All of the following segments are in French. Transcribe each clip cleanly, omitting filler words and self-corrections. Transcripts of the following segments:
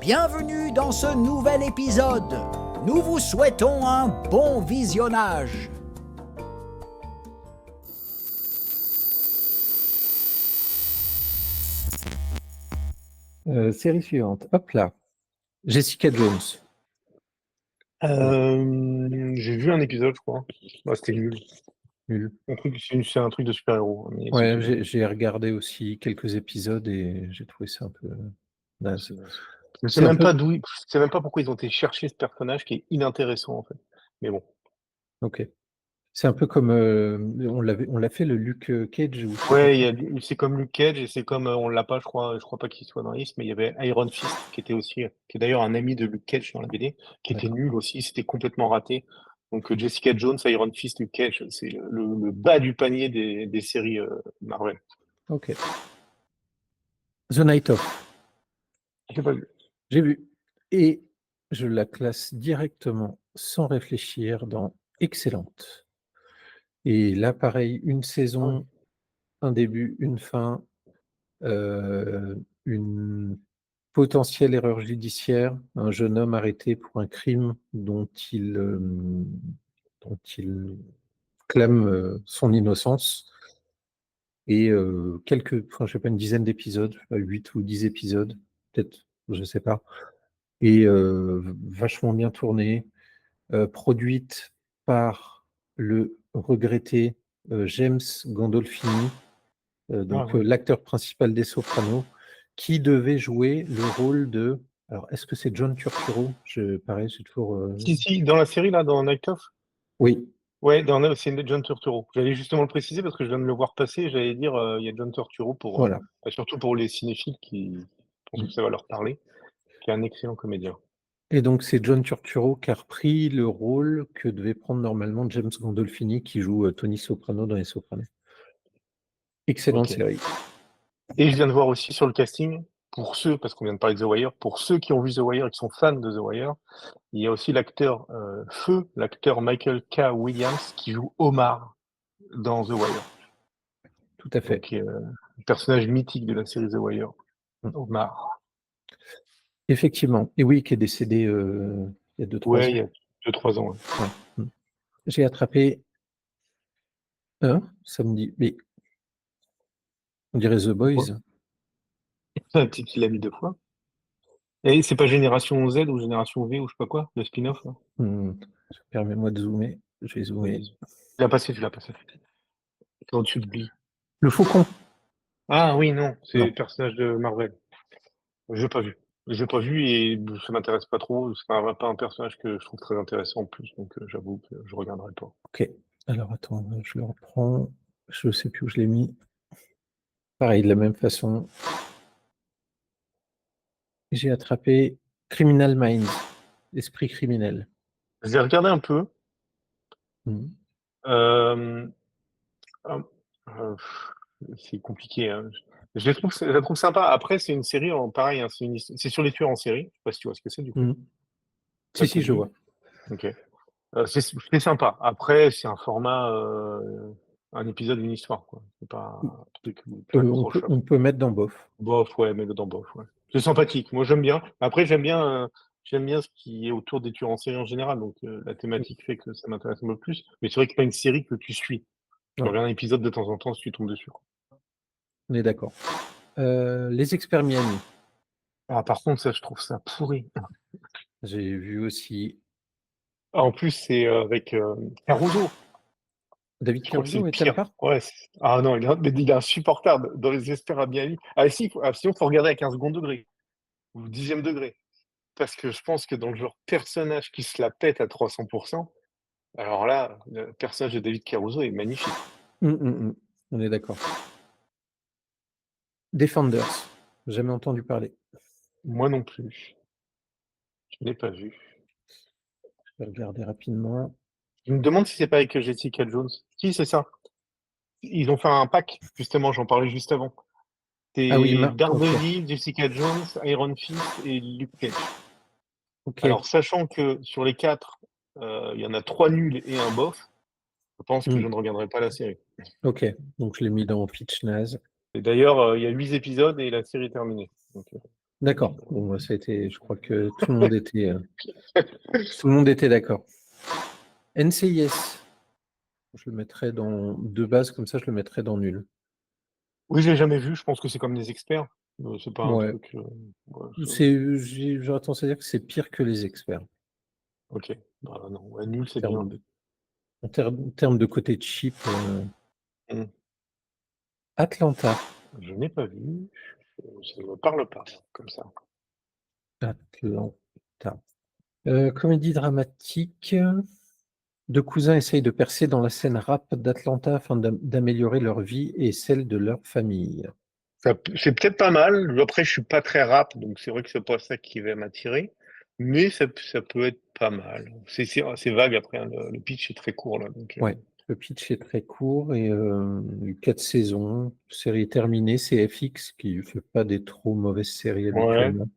Bienvenue dans ce nouvel épisode. Nous vous souhaitons un bon visionnage. Série suivante. Hop là. Jessica Jones. J'ai vu un épisode, je crois. Bah, c'était nul. Nul. C'est un truc de super-héros. Mais Ouais, c'est tout. j'ai regardé aussi quelques épisodes et j'ai trouvé ça un peu naze. Je sais C'est un même peu- pas d'où, je sais même pas pourquoi ils ont été chercher ce personnage qui est inintéressant en fait. Mais bon. Ok. C'est un peu comme on l'a fait le Luke Cage ou je sais pas Ouais, quoi. c'est comme Luke Cage et c'est comme on l'a pas, je crois. Je crois pas qu'il soit dans la liste, mais il y avait Iron Fist qui était aussi, qui est d'ailleurs un ami de Luke Cage dans la BD, qui était D'accord. nul aussi. C'était complètement raté. Donc Jessica Jones, Iron Fist, Luke Cage, c'est le bas du panier des séries Marvel. Ok. The Night Of. J'ai pas vu. J'ai vu. Et je la classe directement, sans réfléchir, dans excellente. Et là, pareil, une saison, un début, une fin, une potentielle erreur judiciaire, un jeune homme arrêté pour un crime dont il clame son innocence, et enfin, je sais pas, une dizaine d'épisodes, 8 ou 10 épisodes, peut-être, je sais pas, et vachement bien tournée, produite par le regretté James Gandolfini, donc Ouais. l'acteur principal des Sopranos, qui devait jouer le rôle de... Alors, est-ce que c'est John Turturro? Pareil, j'ai toujours... Si, dans la série, là, dans Night Of, Oui, ouais, c'est John Turturro. J'allais justement le préciser parce que je viens de le voir passer. J'allais dire, il y a John Turturro voilà. surtout pour les cinéphiles qui pensent que Mm. ça va leur parler, qui est un excellent comédien. Et donc, c'est John Turturro qui a repris le rôle que devait prendre normalement James Gandolfini, qui joue Tony Soprano dans Les Sopranos. Excellente Ok. série. Et je viens de voir aussi sur le casting, parce qu'on vient de parler de The Wire, pour ceux qui ont vu The Wire et qui sont fans de The Wire, il y a aussi l'acteur Michael K. Williams, qui joue Omar dans The Wire. Tout à fait. Donc, un personnage mythique de la série The Wire, Mm. Omar. Effectivement. Et oui, qui est décédé il y a 2-3 Ouais, il ans. y a 2-3 ans. Ouais. Ouais. Mm. J'ai attrapé un samedi, mais on dirait The Ouais. Boys. Un petit qu'il l'a mis 2 fois. Et c'est pas Génération Z ou Génération V ou je sais pas quoi, le spin-off, là? Permets-moi de zoomer. Je vais zoomer. Vas-y. Tu l'as passé. C'est au-dessus de Glee. Le Faucon. Ah oui, non, c'est le Non. personnage de Marvel. Je l'ai pas vu. Je l'ai pas vu et ça m'intéresse pas trop. C'est pas un personnage que je trouve très intéressant en plus, donc j'avoue que je regarderai pas. Ok. Alors attends, je le reprends. Je ne sais plus où je l'ai mis. Pareil, de la même façon. J'ai attrapé Criminal Minds, Esprit criminel. Je l'ai regardé un peu. Mhm. Euh, euh, euh, c'est compliqué, hein. Je la trouve sympa. Après, c'est une série, pareil, hein, c'est sur les tueurs en série. Je sais pas si tu vois ce que c'est du coup. Mhm. T'as Si, peut-être je vu. vois. Ok. C'est sympa. Après, c'est un format, un épisode, une histoire, quoi. C'est pas un truc plein de On gros peut, chocs. on peut mettre dans bof. Bof, ouais, mais le dans bof, ouais. C'est sympathique. Moi, j'aime bien. Après, j'aime bien ce qui est autour des tueurs en série en général. Donc, la thématique fait que ça m'intéresse un peu plus. Mais c'est vrai que c'est pas une série que tu suis. Tu Ouais, regardes un épisode de temps en temps si tu tombes dessus, quoi. on est d'accord. Les experts Miami. Ah, par contre, ça, je trouve ça pourri. J'ai vu aussi Ah, en plus, c'est avec Caruso. David Je crois que c'est le Caruso et t'aimes pire. pas? Ouais. Ah non, mais il est insupportable dans les experts à Miami. Ah, si, sinon, faut regarder avec un second degré ou 10e degré. Parce que je pense que dans le genre personnage qui se la pète à 300%, alors là, le personnage de David Caruso est magnifique. On est d'accord. Defenders. Jamais entendu parler. Moi non plus. Je ne l'ai pas vu. Je vais regarder rapidement. Je me demande si c'est pas avec Jessica Jones. Si, c'est ça. Ils ont fait un pack, justement, j'en parlais juste avant. Ah oui, C'est ok. Daredevil, Jessica Jones, Iron Fist et Luke Cage. Ok. Alors, sachant que sur les 4, il y en a 3 nuls et un bof, je pense que je Hmm. ne regarderai pas la série. Ok. Donc je l'ai mis dans Pitch Naze. Et d'ailleurs, il y a 8 épisodes et la série est terminée. Donc, D'accord. Bon, ça a été, je crois que tout le monde était d'accord. NCIS, je le mettrais de base, comme ça, je le mettrais dans nul. Oui, je l'ai jamais vu, je pense que c'est comme les experts. C'est pas un Ouais. truc, ouais, J'aurais tendance à dire que c'est pire que les experts. OK. Bah, non, ouais, nul, c'est En bien. termes en termes de côté cheap, Mmh. Atlanta. Je n'ai pas vu, ça ne me parle pas comme ça. Atlanta. Comédie dramatique. Deux cousins essayent de percer dans la scène rap d'Atlanta afin d'améliorer leur vie et celle de leur famille. C'est peut-être pas mal. Après, je suis pas très rap, donc c'est vrai que c'est pas ça qui va m'attirer, mais ça peut être pas mal. C'est vague après, hein, le pitch est très court là, donc Ouais, le pitch est très court et 4 saisons, série terminée, c'est FX qui fait pas des trop mauvaises séries ouais, habituellement.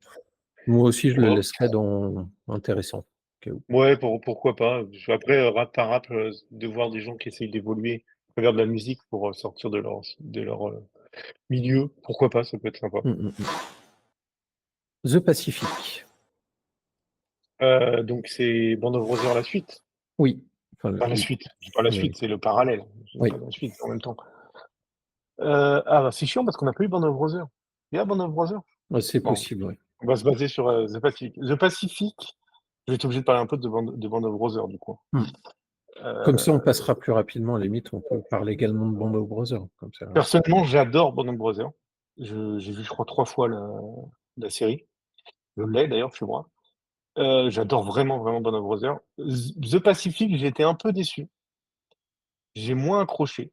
Moi aussi, je le ouais, laisserais dans intéressant, au cas où. ouais, pourquoi pas. Après, rap par rap, de voir des gens qui essayent d'évoluer à travers de la musique pour, sortir de leur milieu, pourquoi pas, ça peut être sympa. The Pacific. Donc c'est Band of Brothers la suite? Oui, enfin, Pas la oui, suite, je dis pas la oui, suite, c'est le parallèle, je dis oui. pas la suite en même temps. Bah, c'est chiant parce qu'on n'a pas eu Band of Brothers. Il y a Band of Brothers? Ouais, c'est Bon, possible, oui. on va se baser sur, The Pacific. The Pacific, je vais être obligé de parler un peu de Band of Brothers du coup. Comme ça, on Heu, passera plus rapidement, à la limite, on peut parler également de Band of Brothers, comme ça. Personnellement, j'adore Band of Brothers. J'ai vu je crois 3 fois la série. Je l'ai d'ailleurs chez moi. J'adore vraiment, vraiment Band of Brothers. The Pacific, j'ai été un peu déçu. J'ai moins accroché.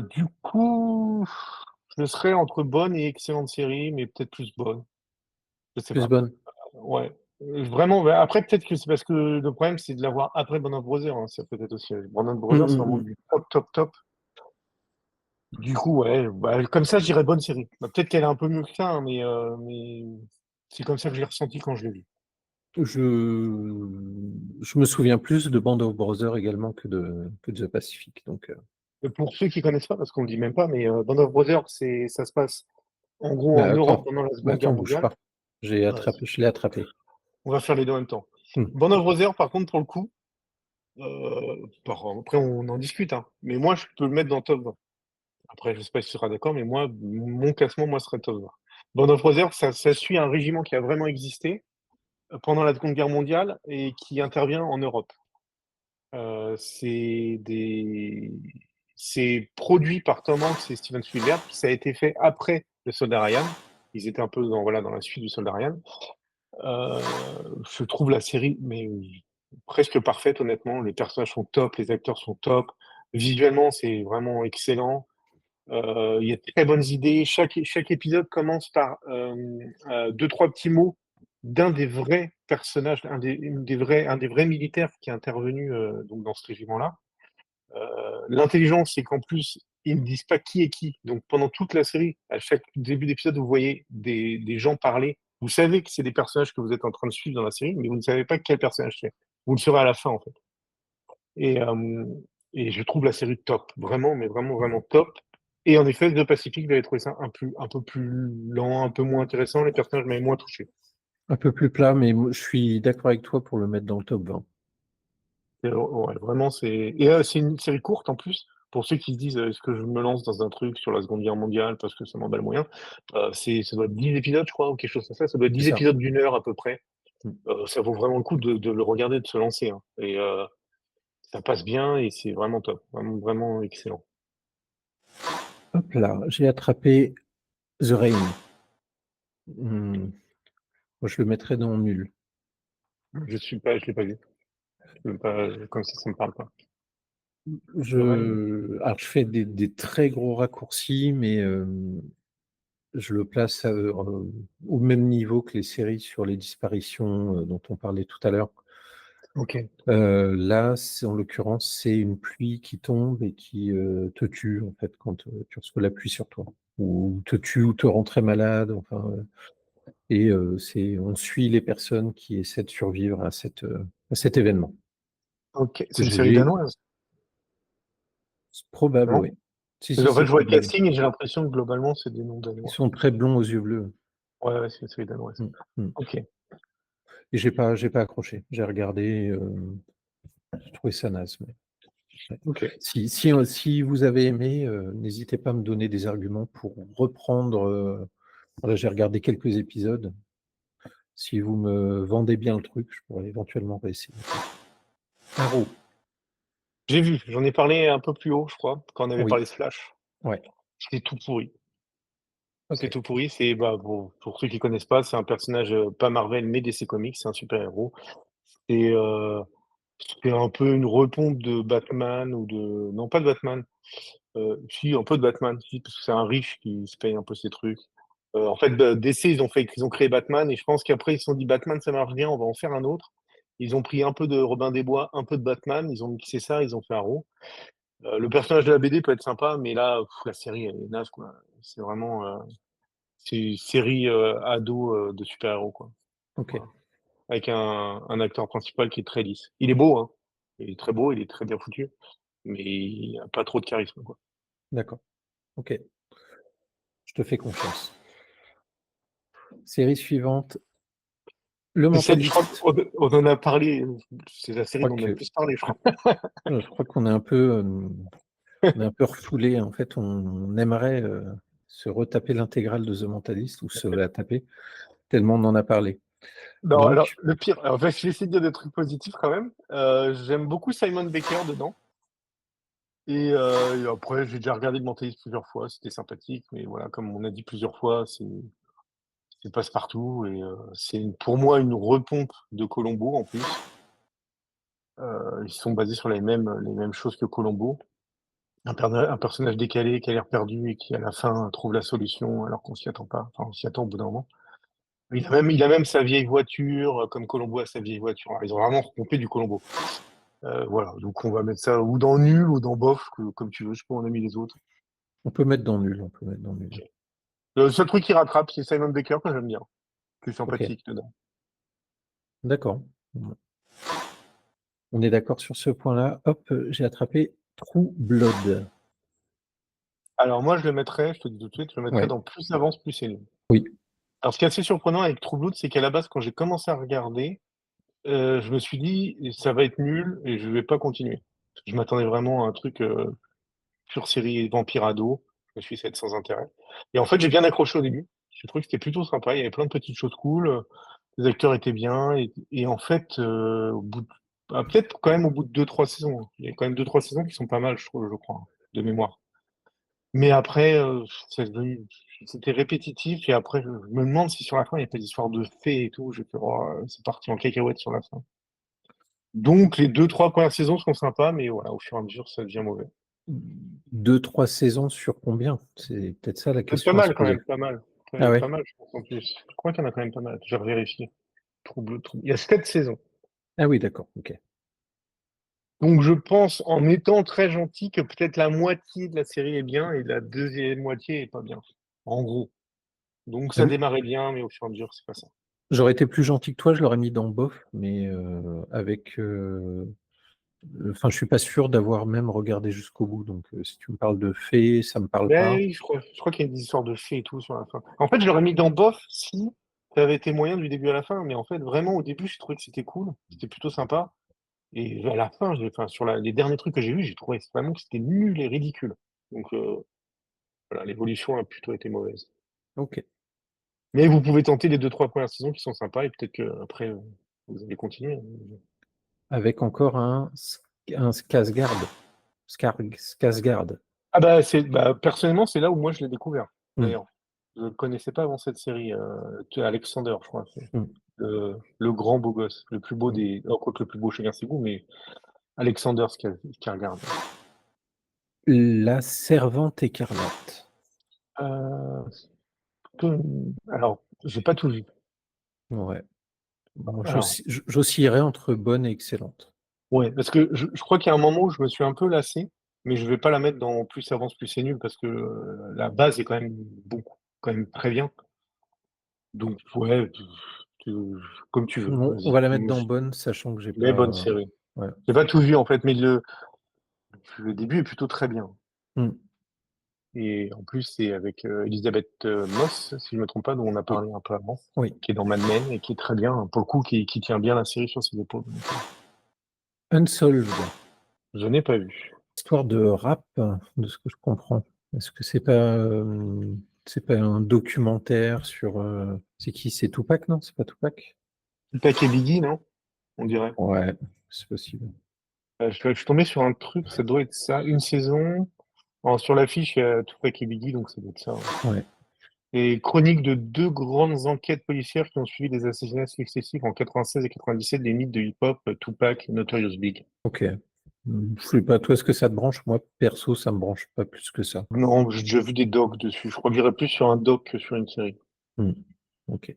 Du coup, je serais entre bonne et excellente série, mais peut-être plus bonne. Je sais Plus pas. bonne. Ouais, vraiment, bah, après peut-être que c'est parce que le problème c'est de l'avoir après Band of Brothers, hein, ça peut-être aussi. Band of Brothers, c'est vraiment du top, top, top. Du coup, ouais, bah, comme ça, je dirais bonne série. Bah, peut-être qu'elle est un peu mieux que ça, hein, mais c'est comme ça que je l'ai ressenti quand je l'ai vue. Je me souviens plus de Band of Brothers également que de The Pacific, donc Et pour ceux qui connaissent pas, parce qu'on le dit même pas, mais Band of Brothers, ça se passe en gros en Europe pendant la Seconde Guerre bouge mondiale. pas. Ouais, Je l'ai attrapé. on va faire les deux en même temps. Mmh. Band of Brothers, par contre, pour le coup, après on en discute, hein, mais moi je peux le mettre dans le top 20. Après, je sais pas si tu seras d'accord, mais moi, mon classement, moi, serait top 20. Band of Brothers, ça suit un régiment qui a vraiment existé pendant la Seconde Guerre mondiale et qui intervient en Europe. C'est produit par Tom Hanks et Steven Spielberg. Ça a été fait après le Soldat Ryan. Ils étaient un peu dans la suite du Soldat Ryan. Euh, je trouve la série mais presque parfaite, honnêtement. Les personnages sont top, les acteurs sont top. Visuellement, c'est vraiment excellent. Il y a de très bonnes idées. Chaque épisode commence par deux, trois petits mots d'un des vrais personnages, un des vrais militaires qui est intervenu donc dans ce régiment-là. L'intelligence, c'est qu'en plus, ils ne disent pas qui est qui. Donc pendant toute la série, à chaque début d'épisode, vous voyez des gens parler. Vous savez que c'est des personnages que vous êtes en train de suivre dans la série, mais vous ne savez pas quel personnage c'est. Vous le saurez à la fin, en fait. Et, euh, et je trouve la série top. Vraiment, mais vraiment, vraiment top. Et en effet, The Pacific, j'avais trouvé ça un peu plus lent, un peu moins intéressant. Les personnages m'avaient moins touché. Un peu plus plat, mais moi, je suis d'accord avec toi pour le mettre dans le top 20. Ouais, vraiment, c'est une série courte en plus. Pour ceux qui se disent, est-ce que je me lance dans un truc sur la Seconde Guerre mondiale parce que ça m'emballe moyen, ça doit être 10 épisodes, je crois, ou quelque chose comme ça. Ça doit être C'est 10 ça. épisodes d'une heure à peu près. Mmh. Ça vaut vraiment le coup de le regarder, de se lancer, hein. Et ça passe bien et c'est vraiment top. Vraiment, vraiment excellent. Hop là, j'ai attrapé The Rain. Moi, je le mettrais dans nul. Je l'ai pas vu. Je peux pas, comme ça me parle pas. Alors, je fais des très gros raccourcis, mais je le place au même niveau que les séries sur les disparitions dont on parlait tout à l'heure. Ok. Là, en l'occurrence, c'est une pluie qui tombe et qui te tue, en fait, quand tu reçois la pluie sur toi. Ou te tue ou te rend très malade. Enfin, et on suit les personnes qui essaient de survivre à cet événement. Ok. C'est une série J'ai danoise, probable, non? oui. Si, Parce si, qu'en fait, c'est je vois le probable. casting et j'ai l'impression que globalement, c'est des noms Ils danois. sont très blonds aux yeux bleus. Ouais, c'est une série danoise. Mmh, mmh. OK. Et j'ai pas accroché. J'ai regardé, j'ai trouvé ça naze, mais ouais. OK. Si vous avez aimé, n'hésitez pas à me donner des arguments pour reprendre, voilà, j'ai regardé quelques épisodes. Si vous me vendez bien le truc, je pourrais éventuellement réessayer. Arrow, J'ai vu, j'en ai parlé un peu plus haut, je crois, quand on avait oui, parlé de Flash. ouais, C'est tout pourri. C'est OK, tout pourri, c'est, bah, pour ceux qui connaissent pas, c'est un personnage, pas Marvel, mais DC Comics, c'est un super-héros et c'est un peu une repompe de Batman ou de non, pas de Batman, si, un peu de Batman, si, parce que c'est un riche qui se paye un peu ses trucs. En fait, DC, ils ont créé Batman et je pense qu'après ils se sont dit: «Batman, ça marche bien, on va en faire un autre». Ils ont pris un peu de Robin des Bois, un peu de Batman, ils ont mixé ça, ils ont fait Arrow. Le personnage de la BD peut être sympa, mais là, la série, elle est naze, quoi. C'est vraiment, c'est une série, ado, de super-héros, quoi. OK, Voilà. Avec un acteur principal qui est très lisse. Il est beau, hein. Il est très beau, il est très bien foutu, mais il a pas trop de charisme, quoi. d'accord, OK, je te fais confiance. Série suivante, Le C'est celle, je crois Mentaliste. qu'on en a parlé, c'est la Je série crois dont on a le que plus parlé, je crois. je crois qu'on est un peu, on est un peu refoulés. En fait, on aimerait, se retaper l'intégrale de The Mentalist ou se la taper, tellement on en a parlé. Non, alors, Donc le pire, en fait, je vais essayer de dire des trucs positifs quand même. J'aime beaucoup Simon Baker dedans et après j'ai déjà regardé le Mentalist plusieurs fois, c'était sympathique, mais voilà, comme on a dit plusieurs fois, c'est passe-partout et c'est pour moi une repompe de Columbo en plus. Ils sont basés sur les mêmes choses que Columbo. Un personnage décalé qui a l'air perdu et qui à la fin trouve la solution alors qu'on s'y attend pas. Enfin, on s'y attend au bout d'un moment. Il a même sa vieille voiture, comme Columbo a sa vieille voiture. Ils ont vraiment repompé du Columbo. Voilà, donc on va mettre ça ou dans nul ou dans bof, comme tu veux, je sais pas où on a mis les autres. on peut mettre dans nul, on peut mettre dans nul. OK. Le seul truc qui rattrape, c'est Simon Baker que j'aime bien, qui est OK, sympathique dedans. d'accord. Bon, on est d'accord sur ce point-là. Hop, j'ai attrapé True Blood. Alors moi je le mettrais, je te dis tout de suite, je le mettrais Ouais, dans plus ça avance, plus c'est nul. oui. Alors ce qui est assez surprenant avec True Blood, c'est qu'à la base quand j'ai commencé à regarder, je me suis dit: «Ça va être nul et je vais pas continuer». Je m'attendais vraiment à un truc, pure série vampire ado. Je me suis dit: «Ça va être sans intérêt» et en fait, j'ai bien accroché au début. J'ai trouvé que c'était plutôt sympa. Il y avait plein de petites choses cool, les acteurs étaient bien et en fait, au bout de peut-être quand même au bout de 2-3 saisons, hein. Il y a quand même 2-3 saisons qui sont pas mal, je trouve, je crois, hein, de mémoire. Mais après, c'était répétitif et après, je me demande si sur la fin, il y a pas d'histoire de fées et tout. J'ai fait: «Oh, c'est parti en cacahuète sur la fin». Donc les 2-3 premières saisons sont sympas, mais voilà, au fur et à mesure, ça devient mauvais. 2-3 saisons sur combien? C'est peut-être ça la Peut-être pas question à se mal quand poser. même, pas mal. Ah Pas ouais? mal, je pense en plus. Je crois qu'il y en a quand même pas mal. Je vais revérifier. Il y a 7 saisons. Ah oui, d'accord, OK. Donc je pense, en étant très gentil, que peut-être la moitié de la série est bien et la deuxième moitié est pas bien, en gros. Donc ça Hem, démarrait bien, mais au fur et à mesure, c'est pas ça. J'aurais été plus gentil que toi, je l'aurais mis dans bof, mais avec, enfin, je suis pas sûr d'avoir même regardé jusqu'au bout, donc si tu me parles de fées, ça me parle Ouais, pas. oui, je crois qu'il y a des histoires de fées et tout sur la fin. En fait, je l'aurais mis dans bof si ça avait été moyen du début à la fin, mais en fait, vraiment au début, j'ai trouvé que c'était cool, c'était plutôt sympa et à la fin, enfin sur les derniers trucs que j'ai vus, j'ai trouvé vraiment que c'était nul et ridicule. Donc voilà, l'évolution a plutôt été mauvaise. OK. Mais vous pouvez tenter les 2-3 premières saisons qui sont sympas et peut-être qu'après, vous allez continuer, hein. Avec encore un Skarsgård. Skarsgård. Ah personnellement, c'est là où moi je l'ai découvert, Mmh, d'ailleurs. Je le connaissais pas avant cette série, Alexander, je crois, c'est mmh, le grand beau gosse, le plus beau mmh. des quoique le plus beau chacun ses goûts, mais Alexander Skarsgård. La Servante écarlate. Heu, alors, j'ai pas tout vu. Ouais. Bon, Alors j'oscillerais entre bonne et excellente. ouais, parce que je crois qu'il y a un moment où je me suis un peu lassé, mais je vais pas la mettre dans plus ça avance, plus c'est nul parce que, la base est quand même très bien. Donc ouais, tu comme tu veux, On vas-y. va la mettre Moi dans je bonne, sachant que j'ai mais bonne pas série. ouais. J'ai pas tout vu en fait, mais le début est plutôt très bien. Mmh. Et en plus, c'est avec Elisabeth Moss, si je ne me trompe pas, dont on a parlé un peu avant, Oui. qui est dans Mad Men et qui est très bien, pour le coup, qui tient bien la série sur ses épaules. Donc, Unsolved, je n'ai pas vu. histoire de rap, de ce que je comprends. Est-ce que c'est pas un documentaire sur... c'est qui? C'est Tupac, non? C'est pas Tupac? Tupac et Biggie, non? On dirait. Ouais, c'est possible. Je suis tombé sur un truc, ça doit être ça, une saison. Sur l'affiche, il y a Tupac et Biggie, donc ça doit être ça. Ouais. Ouais. Et chronique de 2 grandes enquêtes policières qui ont suivi des assassinats successifs en 96 et 97 des mythes de hip-hop, Tupac et Notorious Big. Ok. Je sais pas, toi, est-ce que ça te branche? Moi, perso, ça me branche pas plus que ça. Non, j'ai déjà vu des docs dessus. Je crois que j'irais plus sur un doc que sur une série. Ok.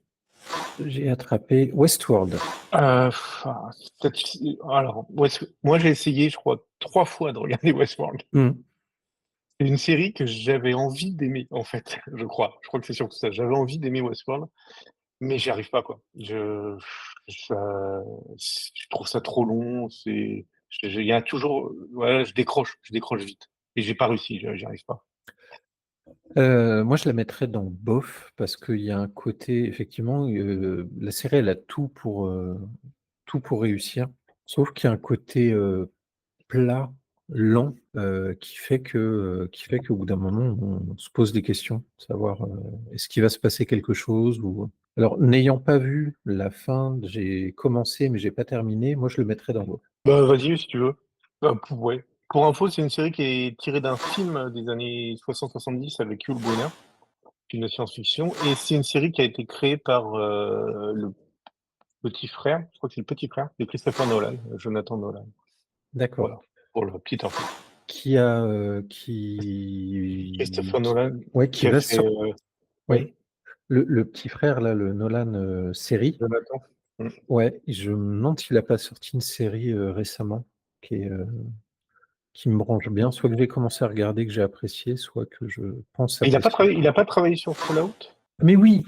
J'ai attrapé Westworld. Alors, moi j'ai essayé, je crois, 3 fois de regarder Westworld. C'est une série que j'avais envie d'aimer, en fait, je crois. Je crois que c'est surtout ça. J'avais envie d'aimer Westworld, mais j'y arrive pas, quoi. Je trouve ça trop long. Il y a toujours, ouais, je décroche vite. Et j'ai pas réussi, j'y arrive pas. Moi, je la mettrais dans bof parce qu'il y a un côté, effectivement, la série, elle a tout pour réussir, sauf qu'il y a un côté plat, lent, qui fait qu'au bout d'un moment, on se pose des questions, savoir est-ce qu'il va se passer quelque chose ou... Alors, n'ayant pas vu la fin, j'ai commencé, mais j'ai pas terminé. Moi, je le mettrais dans bof. Bah, vas-y, si tu veux. Ouais. Pour info, c'est une série qui est tirée d'un film des années 60-70 avec Yul Brynner, film de science-fiction, et c'est une série qui a été créée par le petit frère, je crois que c'est le petit frère de Christopher Nolan, Jonathan Nolan. D'accord. Voilà, pour la petite info. Qui a qui Christopher Nolan, ouais, qui qui a va fait, sortir. Oui, le petit frère là, le Nolan série. Jonathan. Ouais, je me demande s'il a pas sorti une série récemment qui me branche bien. Soit que j'ai commencé à regarder, que j'ai apprécié, soit que je pense Il apprécier. a pas travaillé sur Fallout? Mais oui,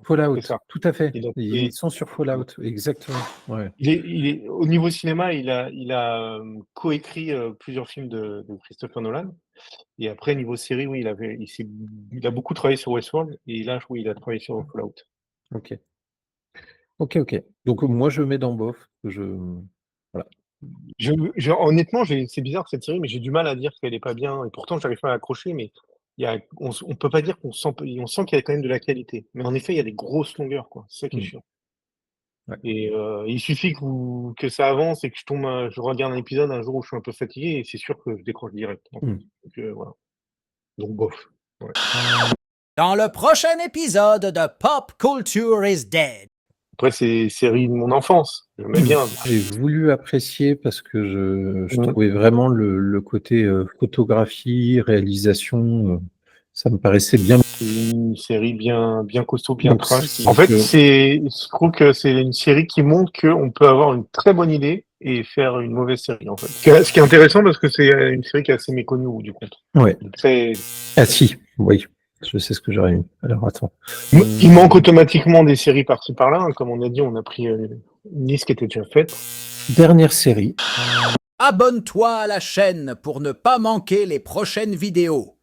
Fallout, C'est ça. tout à fait. Il a Ils fait sont sur Fallout, exactement. Ouais. il est au niveau cinéma, il a, coécrit, plusieurs films de Christopher Nolan. Et après, niveau série, oui, il a beaucoup travaillé sur Westworld et là, oui, il a travaillé sur Fallout. Ok. Ok. Donc moi je mets dans bof. Voilà. Honnêtement, c'est bizarre cette série, mais j'ai du mal à dire qu'elle est pas bien. Et pourtant, j'arrive pas à accrocher, mais on peut pas dire on sent qu'il y a quand même de la qualité. Mais en effet, il y a des grosses longueurs, quoi. C'est ça qui est chiant. Ouais. Et il suffit que ça avance et que je regarde un épisode un jour où je suis un peu fatigué et c'est sûr que je décroche direct. En fait. Donc, voilà. Donc bof. Ouais. Dans le prochain épisode de Pop Culture is Dead. Après, c'est série de mon enfance. J'aimais bien. J'ai voulu apprécier parce que je Mhm. trouvais vraiment le côté photographie, réalisation, ça me paraissait bien. C'est une série bien costaud, bien Donc, trash. En fait, je trouve que c'est une série qui montre qu'on peut avoir une très bonne idée et faire une mauvaise série, en fait. Ce qui est intéressant parce que c'est une série qui est assez méconnue, au bout du compte. Ouais. Très... Ah si, oui, je sais ce que j'aurais mis. Alors attends. Il manque automatiquement des séries par-ci par-là. Hein. Comme on a dit, on a pris une liste qui était déjà faite. Dernière série. Abonne-toi à la chaîne pour ne pas manquer les prochaines vidéos.